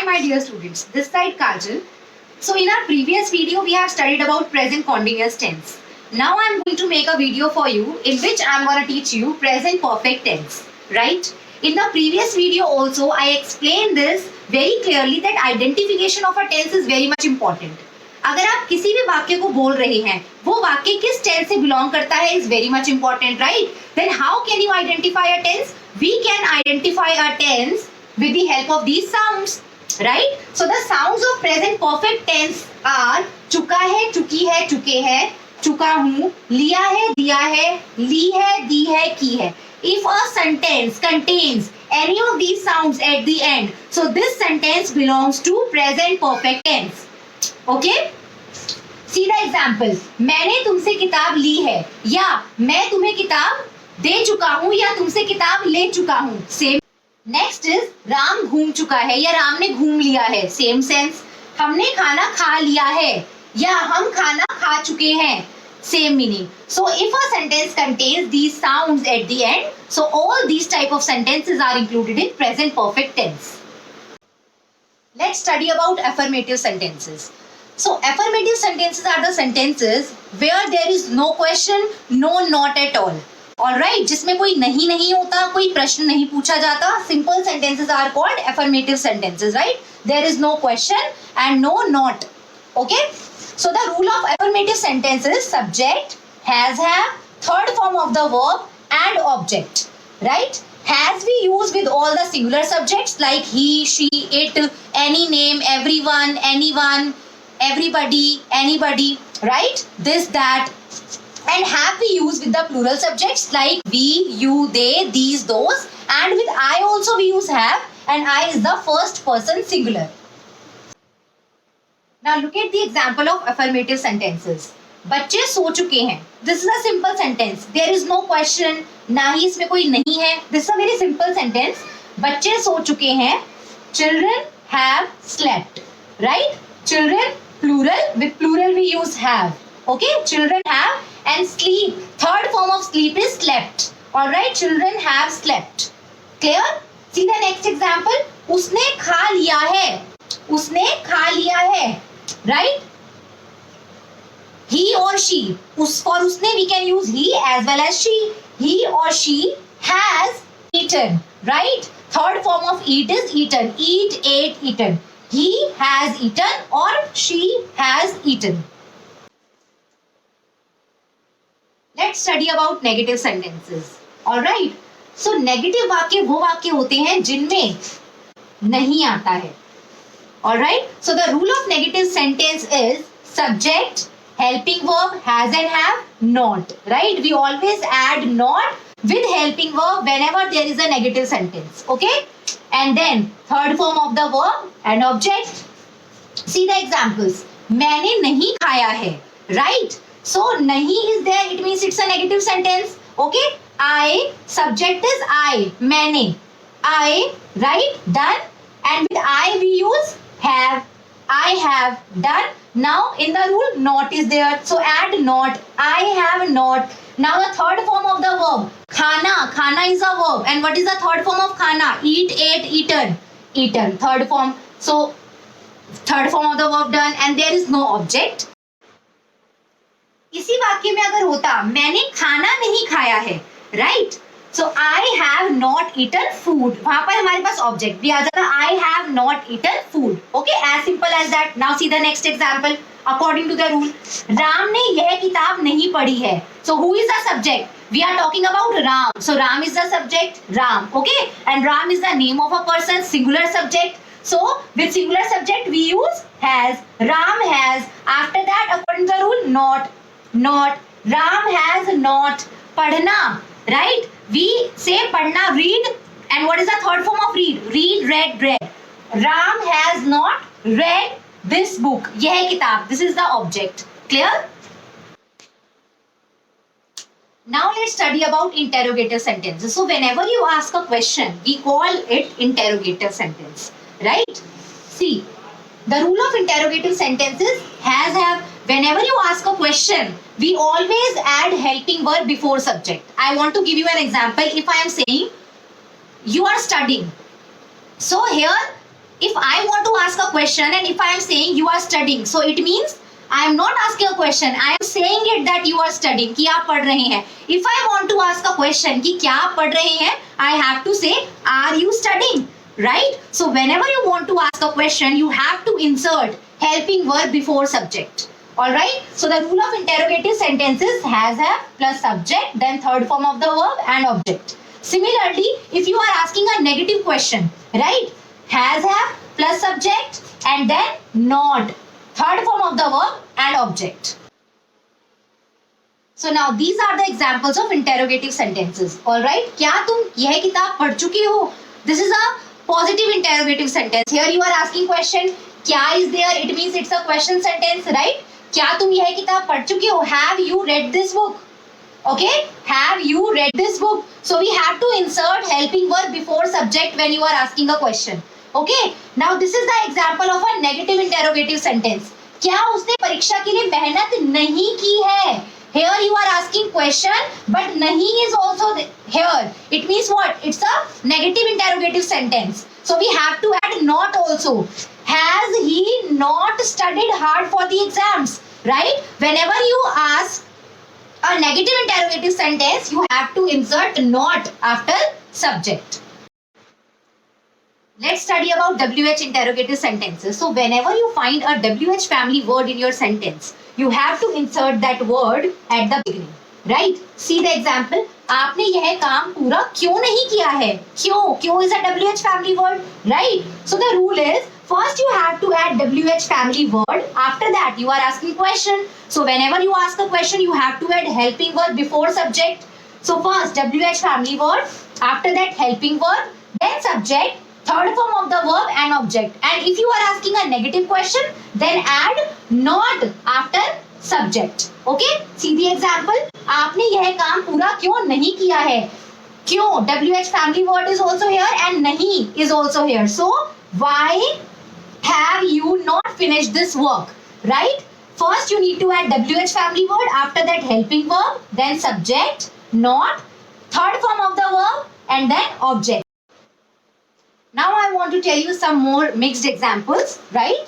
Hi my dear students, this side Kajal. So in our previous video we have studied about present continuous tense. Now I am going to make a video for you in which I am going to teach you present perfect tense, right? In the previous video also I explained this very clearly that identification of a tense is very much important. अगर आप किसी भी वाक्य को बोल रहे हैं वो वाक्य किस टेंस से बिलोंग करता है is very much important, right? Then how can you identify a tense? We can identify a tense with the help of these sounds, right? So the sounds of present perfect tense are चुका है, चुकी है, चुके हैं, चुका हूं, लिया है, दिया है, ली है, दी है, की है. If a sentence contains any of these sounds at the end, so this sentence belongs to present perfect tense. Okay? See the example. मैंने तुमसे किताब ली है या मैं तुम्हें किताब दे चुका हूं या तुमसे किताब ले चुका हूं. Same. नेक्स्ट इज राम घूम चुका है या राम ने घूम लिया है. Same sense. हमने खाना खा लिया है या हम खाना खा चुके हैं. Same meaning. So if a sentence contains these sounds at the end, so all these type of sentences are included in present perfect tense. Let's study about affirmative sentences. So affirmative sentences are the sentences where there is no question, no not at all. Alright, जिसमें कोई नहीं होता, कोई प्रश्न नहीं पूछा जाता. Simple sentences are called affirmative sentences, right? There is no question and no not. Okay? So the rule of affirmative sentences: subject, has, have, third form of the verb and object. Right? Has we use with all the singular subjects like he, she, it, any name, everyone, anyone, everybody, anybody, right? This, that. And have we use with the plural subjects like we, you, they, these, those. And with I also we use have, and I is the first person singular. Now look at the example of affirmative sentences. बच्चे सो चुके हैं. This is a simple sentence. There is no question. ना ही इसमें कोई नहीं है. This is a very simple sentence. बच्चे सो चुके हैं. Children have slept. Right? Children plural. With plural we use have. Okay? Children have. And sleep, third form of sleep is slept. Alright, children have slept. Clear? See the next example. उसने खा लिया है. उसने खा लिया है. Right? He or she. For उसने we can use he as well as she. He or she has eaten. Right? Third form of eat is eaten. Eat, ate, eaten. He has eaten or she has eaten. Let's study about negative sentences. All right. So negative वाक्य वो वाक्य होते हैं जिनमें नहीं आता है. All right. So the rule of negative sentence is subject, helping verb, has and have, not. Right. We always add not with helping verb whenever there is a negative sentence. Okay. And then third form of the verb and object. See the examples. मैंने नहीं खाया है. Right. So nahi is there, it means it's a negative sentence. Okay? I, subject is I, मैंने. I, right? Done. And with I we use have. I have done. Now in the rule not is there. So add not. I have not. Now the third form of the verb. Khana. Khana is a verb. And what is the third form of khana? Eat, ate, eaten. Eaten. Third form. So third form of the verb done. And there is no object. इसी वाक्य में अगर होता मैंने खाना नहीं खाया है, right? So I have not eaten food. वहां पर हमारे पास ऑब्जेक्ट भी आ जाता I have not eaten food. Okay, as simple as that. Now see the next example. According to the rule, Ram ने यह किताब नहीं पढ़ी है. So who is the subject? We are talking about Ram. So Ram is the subject. Ram. Okay, and Ram is the name of a person, singular subject. So with singular subject we use has. Ram has. After that, according to the rule, not. Not. Ram has not. पढ़ना, right? We say पढ़ना, read. And what is the third form of read? Read, read, read. Ram has not read this book. यह किताब. This is the object. Clear? Now let's study about interrogative sentences. So whenever you ask a question, we call it interrogative sentence. Right? See, the rule of interrogative sentences has, have. Whenever you ask a question, we always add helping verb before subject. I want to give you an example. If I am saying you are studying, so here if I want to ask a question and if I am saying you are studying, so it means I am not asking a question, I am saying it that you are studying, कि आप पढ़ रहे हैं. If I want to ask a question कि क्या आप पढ़ रहे हैं, I have to say are you studying, right? So whenever you want to ask a question, you have to insert helping verb before subject. All right. So the rule of interrogative sentences has have plus subject, then third form of the verb and object. Similarly, if you are asking a negative question, right? Has have plus subject and then not, third form of the verb and object. So now these are the examples of interrogative sentences. All right. क्या तुम यह किताब पढ़ चुके हो? This is a positive interrogative sentence. Here you are asking question. क्या is there? It means it's a question sentence, right? क्या तुम यह किताब पढ़ चुके हो? Have you read this book? Okay, have you read this book? So we have to insert helping verb before subject when you are asking a question. Okay, now this is the example of a negative interrogative sentence. क्या उसने परीक्षा के लिए मेहनत नहीं की है? Here you are asking question, but nahi is also here. It means what? It's a negative interrogative sentence. So we have to add not also. Has he not studied hard for the exams? Right? Whenever you ask a negative interrogative sentence, you have to insert not after subject. Let's study about WH interrogative sentences. So whenever you find a WH family word in your sentence, you have to insert that word at the beginning, right? See the example. आपने यह काम पूरा क्यों नहीं किया है? क्यों is a WH family word, right? So the rule is first you have to add WH family word. After that you are asking question. So whenever you ask a question, you have to add helping verb before subject. So first WH family word, after that helping verb, then subject, third form of the verb and object. And if you are asking a negative question, then add not after subject. Okay? See the example. आपने यह काम पूरा क्यों नहीं किया है? क्यों? WH family word is also here and nahi is also here. So why have you not finished this work? Right? First you need to add WH family word, after that helping verb, then subject, not, third form of the verb and then object. Now I want to tell you some more mixed examples, right?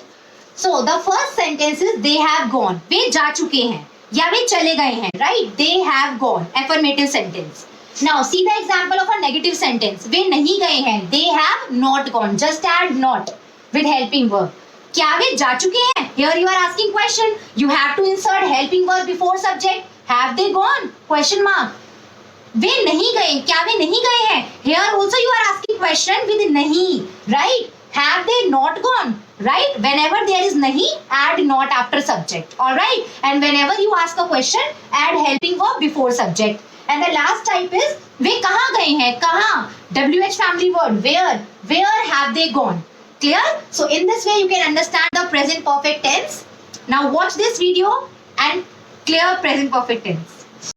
So the first sentence is they have gone. वे जा चुके हैं या वे चले गए हैं, right? They have gone. Affirmative sentence. Now see the example of a negative sentence. वे नहीं गए हैं. They have not gone. Just add not with helping verb. क्या वे जा चुके हैं? Here you are asking question. You have to insert helping verb before subject. Have they gone? Question mark. वे नहीं गए. क्या वे नहीं गए हैं? Here also you are asking question with नहीं, right? Have they not gone? Right? Whenever there is nahi, add not after subject. All right? And whenever you ask a question, add helping verb before subject. And the last type is वे कहाँ गए हैं? कहाँ? WH family word. Where? Where have they gone? Clear? So in this way you can understand the present perfect tense. Now watch this video and clear present perfect tense.